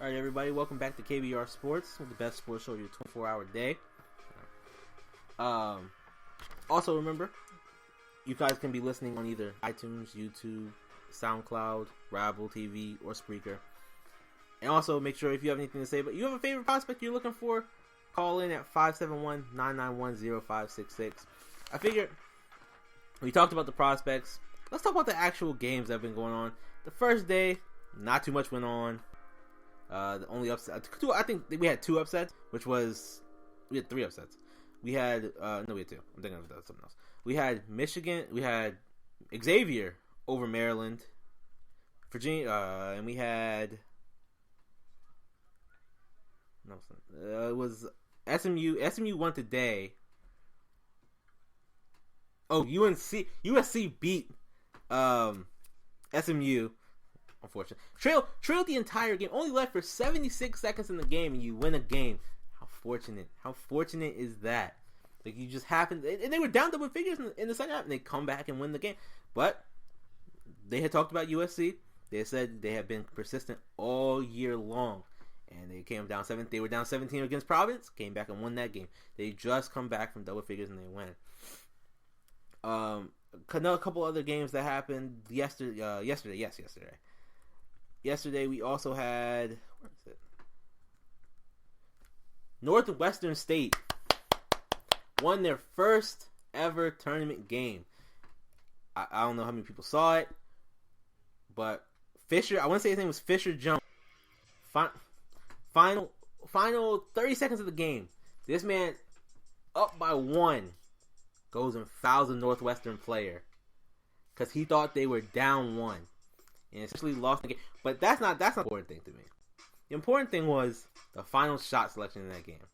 All right, everybody, welcome back to KBR Sports, the best sports show your 24-hour day. Also, remember, you guys can be listening on either iTunes, YouTube, SoundCloud, Rabble TV, or Spreaker. And also, make sure if you have anything to say, but you have a favorite prospect you're looking for, call in at 571-991-0566. I figured we talked about the prospects. Let's talk about the actual games that have been going on. The first day, not too much went on. The only upset, I think we had two upsets, which was, we had three upsets. We had, no, we had two. I'm thinking of something else. We had Michigan, we had Xavier over Maryland, Virginia, and we had, it was SMU won today. Oh, USC beat, SMU. Unfortunate. Trailed the entire game. Only left for 76 seconds in the game, and you win a game. How fortunate! How fortunate is that? Like, you just happened, and they were down double figures in the second half, and they come back and win the game. But they had talked about USC. They said they had been persistent all year long, and they came down 7. They were down 17 against Providence. Came back and won that game. They just come back from double figures and they win. A couple other games that happened yesterday. Yesterday, we also had, where is it? Northwestern State won their first ever tournament game. I don't know how many people saw it, but Fisher, I want to say his name was Fisher Jones. Final 30 seconds of the game. This man, up by 1, goes and fouls a Northwestern player because he thought they were down 1. And essentially lost the game. But that's not the important thing to me. The important thing was the final shot selection in that game.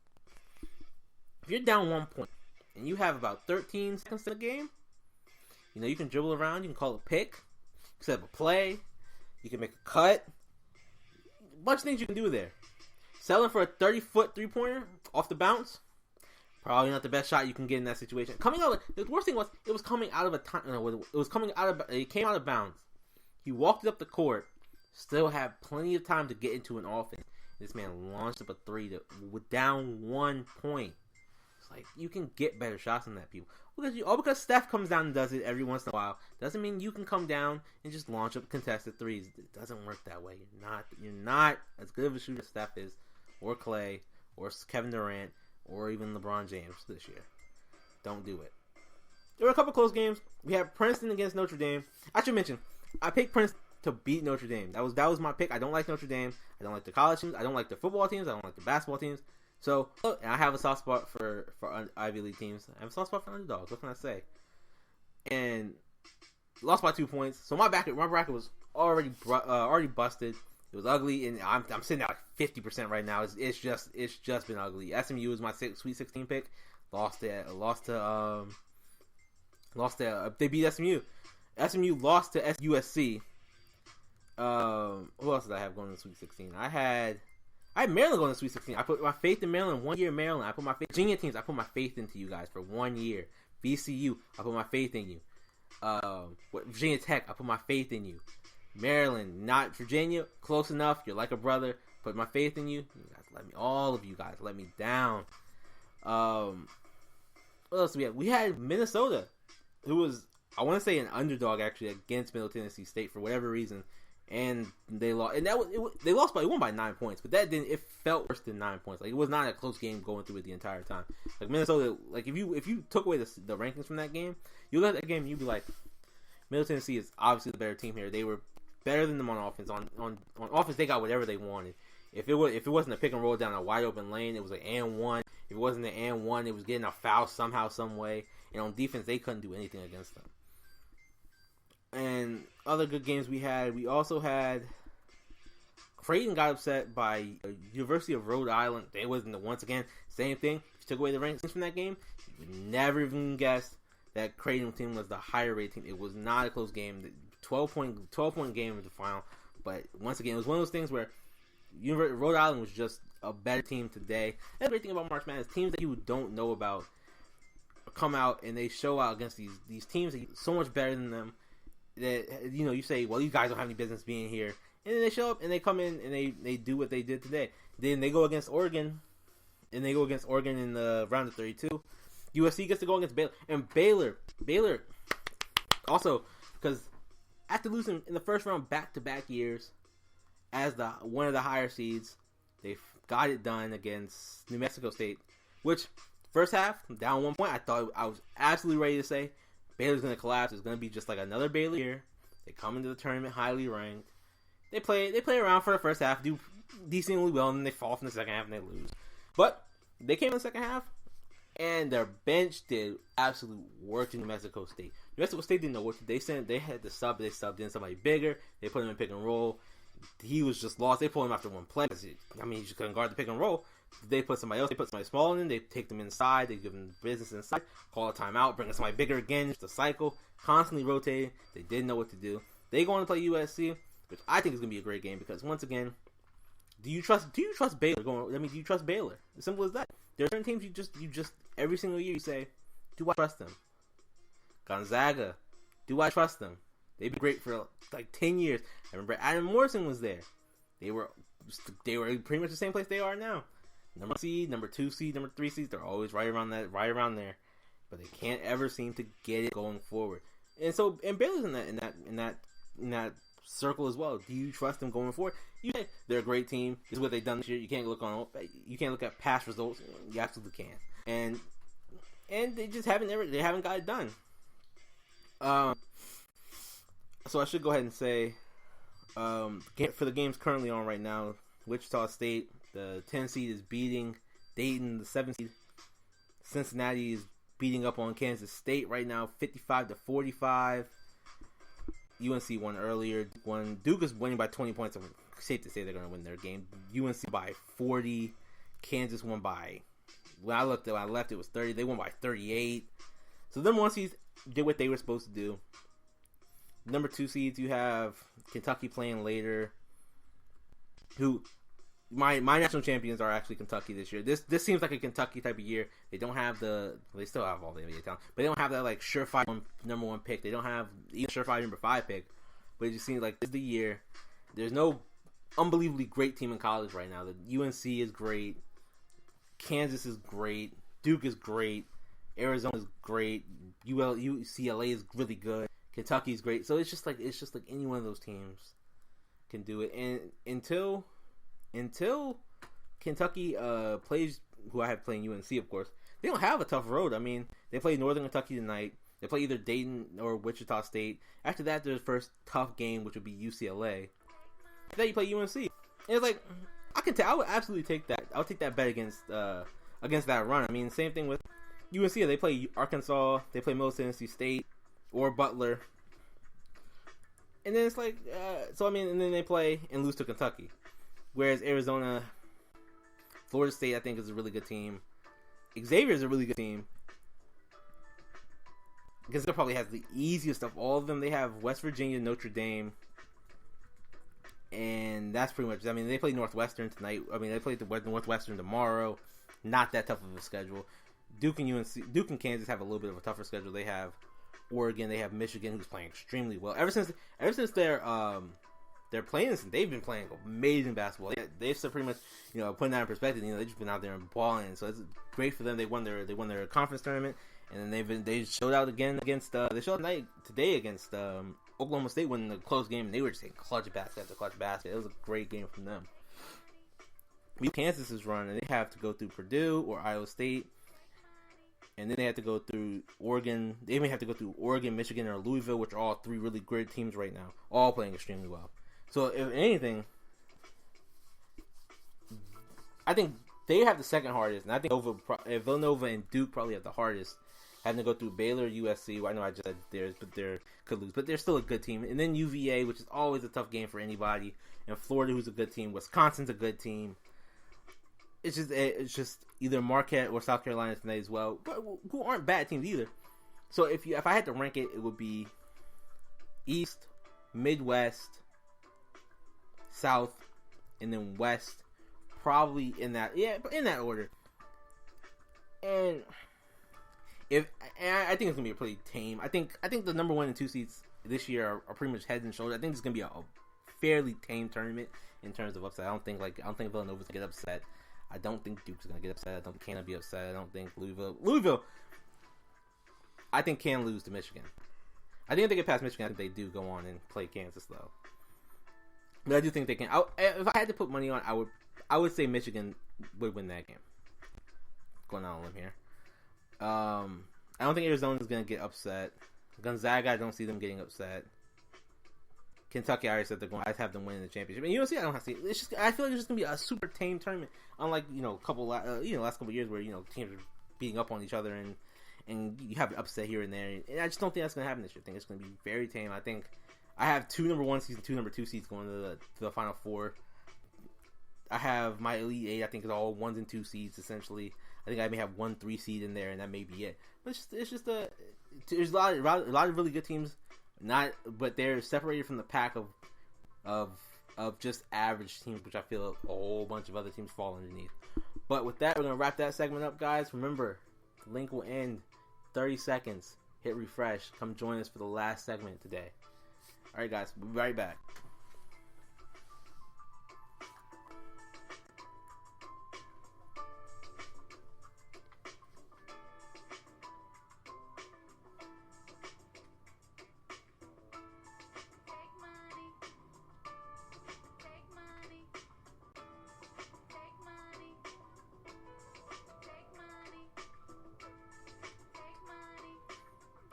If you're down 1 point and you have about 13 seconds in the game, you know, you can dribble around, you can call a pick, you can set up a play, you can make a cut. A bunch of things you can do there. Selling for a 30-foot three-pointer off the bounce, probably not the best shot you can get in that situation. The worst thing was, it was coming out of it came out of bounds. He walked up the court, still had plenty of time to get into an offense. This man launched up a 3 down 1 point. It's like, you can get better shots than that, people. Because Steph comes down and does it every once in a while doesn't mean you can come down and just launch up contested threes. It doesn't work that way. You're not as good of a shooter as Steph is, or Clay, or Kevin Durant, or even LeBron James this year. Don't do it. There were a couple close games. We had Princeton against Notre Dame. I should mention, I picked Princeton to beat Notre Dame. That was my pick. I don't like Notre Dame. I don't like the college teams. I don't like the football teams. I don't like the basketball teams. So, and I have a soft spot for Ivy League teams. I have a soft spot for underdogs. What can I say? And lost by 2 points. So my bracket was already busted. It was ugly, and I'm sitting at like 50% right now. It's just been ugly. SMU was my Sweet 16 pick. They beat SMU. SMU lost to USC. Who else did I have going to the Sweet 16? I had Maryland going to the Sweet 16. I put my faith in Maryland. 1 year Maryland. I put my faith. Virginia teams. I put my faith into you guys for 1 year. VCU. I put my faith in you. Virginia Tech. I put my faith in you. Maryland, not Virginia. Close enough. You're like a brother. Put my faith in you. All of you guys let me down. What else do we have? We had Minnesota, who was, I want to say, an underdog actually against Middle Tennessee State for whatever reason, and they lost. And they won by 9 points, but it felt worse than 9 points. Like, it was not a close game going through it the entire time. Like, Minnesota, like, if you took away the rankings from that game, you look at that game and you'd be like, Middle Tennessee is obviously the better team here. They were better than them on offense. On offense, they got whatever they wanted. If it wasn't a pick and roll down a wide open lane, it was an and one. If it wasn't an and one, it was getting a foul somehow, some way. And on defense, they couldn't do anything against them. And other good games we also had Creighton got upset by University of Rhode Island. They wasn't, once again, same thing. If you took away the rankings from that game, you would never even guess that Creighton team was the higher rated team. It was not a close game. The 12-point game was the final. But once again, it was one of those things where Rhode Island was just a better team today. And the great thing about March Madness, teams that you don't know about come out and they show out against these teams that are so much better than them. That, you know, you say, well, you guys don't have any business being here, And then they show up and they come in and they do what they did today. Then they go against Oregon, and they go against Oregon in the round of 32. USC gets to go against Baylor, and Baylor also, because after losing in the first round back-to-back years as the one of the higher seeds, they got it done against New Mexico State, which first half down 1 point. I was absolutely ready to say Baylor's going to collapse. It's going to be just like another Baylor year. They come into the tournament highly ranked. They play around for the first half, do decently well, and then they fall from the second half and they lose. But they came in the second half, and their bench did absolute work in New Mexico State. New Mexico State didn't know what to do. They had to sub. They subbed in somebody bigger. They put him in pick and roll. He was just lost. They pulled him after one play. He just couldn't guard the pick and roll. They put somebody else. They put somebody smaller in. They take them inside. They give them business inside. Call a timeout. Bring in somebody bigger again. Just a cycle. Constantly rotating. They didn't know what to do. They go on to play USC, which I think is going to be a great game because, once again, do you trust Baylor? Do you trust Baylor? As simple as that. There are certain teams you just every single year you say, do I trust them? Gonzaga, do I trust them? They've been great for like 10 years. I remember Adam Morrison was there. They were pretty much the same place they are now. Number 1 seed, number 2 seed, number 3 seeds, they're always right around there. But they can't ever seem to get it going forward. And Baylor's in that circle as well. Do you trust them going forward? You say they're a great team. This is what they've done this year. You can't look at past results. You absolutely can. And they just haven't got it done. So I should go ahead and say, for the games currently on right now, Wichita State, the 10 seed is beating Dayton, the 7 seed. Cincinnati is beating up on Kansas State right now, 55-45. UNC won earlier. Duke is winning by 20 points. I'm safe to say they're going to win their game. UNC by 40. Kansas won by, when I left, it was 30. They won by 38. So them 1 seeds did what they were supposed to do. Number 2 seeds, you have Kentucky playing later. Who, my national champions are actually Kentucky this year. This seems like a Kentucky type of year. They don't have they still have all the NBA talent, but they don't have that like surefire number 1 pick. They don't have even surefire number 5 pick. But it just seems like this is the year. There's no unbelievably great team in college right now. The UNC is great. Kansas is great. Duke is great. Arizona is great. UCLA is really good. Kentucky is great. So it's just like any one of those teams can do it. And until Kentucky plays, who I have playing UNC, of course, they don't have a tough road. I mean, they play Northern Kentucky tonight. They play either Dayton or Wichita State. After that, their first tough game, which would be UCLA. Then you play UNC. And it's like, I would absolutely take that. I would take that bet against that run. I mean, same thing with UNC. They play Arkansas. They play Middle Tennessee State or Butler. And then it's like, and then they play and lose to Kentucky. Whereas Arizona, Florida State, I think, is a really good team. Xavier is a really good team. Because they probably has the easiest of all of them. They have West Virginia, Notre Dame. And that's pretty much, they play Northwestern tonight. They play the Northwestern tomorrow. Not that tough of a schedule. Duke and Kansas have a little bit of a tougher schedule. They have Oregon, they have Michigan, who's playing extremely well. Ever since they're playing this, they've been playing amazing basketball. They've pretty much, putting that in perspective, they've just been out there and balling. So it's great for them. They won their conference tournament, and then they showed out again against they showed out today against Oklahoma State, winning the close game, and they were just taking clutch basket after clutch basket. It was a great game from them. Kansas is running. They have to go through Purdue or Iowa State. And then they have to go through Oregon. They may have to go through Oregon, Michigan, or Louisville, which are all 3 really great teams right now. All playing extremely well. So, if anything, I think they have the second hardest. And I think Villanova and Duke probably have the hardest. Having to go through Baylor, USC. I know I just said theirs, but they could lose. But they're still a good team. And then UVA, which is always a tough game for anybody. And Florida, who's a good team. Wisconsin's a good team. It's just either Marquette or South Carolina tonight as well, but who aren't bad teams either. So if I had to rank it, it would be East, Midwest, South, and then West, probably in that order. And I think it's gonna be a pretty tame. I think the number 1 and 2 seeds this year are pretty much heads and shoulders. I think it's gonna be a fairly tame tournament in terms of upset. I don't think Villanova's gonna get upset. I don't think Duke's gonna get upset. I don't think Canada be upset. I don't think Louisville. I think can lose to Michigan. I think if they get past Michigan, I think they do go on and play Kansas though. But I do think they can. If I had to put money on, I would say Michigan would win that game. Going out on a limb here. I don't think Arizona's gonna get upset. Gonzaga, I don't see them getting upset. Kentucky, I already said they're going. I have them winning the championship. And UNC, I don't have to see. It's just, I feel like it's just gonna be a super tame tournament, unlike last couple of years where teams are beating up on each other and you have an upset here and there. And I just don't think that's gonna happen this year. I think it's gonna be very tame. I think I have 2 number 1 seeds and 2 number 2 seeds going to the Final Four. I have my Elite 8. I think it's all 1s and 2 seeds essentially. I think I may have 1 3 seed in there, and that may be it. But there's a lot of really good teams. But they're separated from the pack of just average teams, which I feel a whole bunch of other teams fall underneath. But with that, we're gonna wrap that segment up, guys. Remember, the link will end 30 seconds. Hit refresh. Come join us for the last segment today. All right, guys, we'll be right back.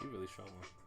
You really strong one.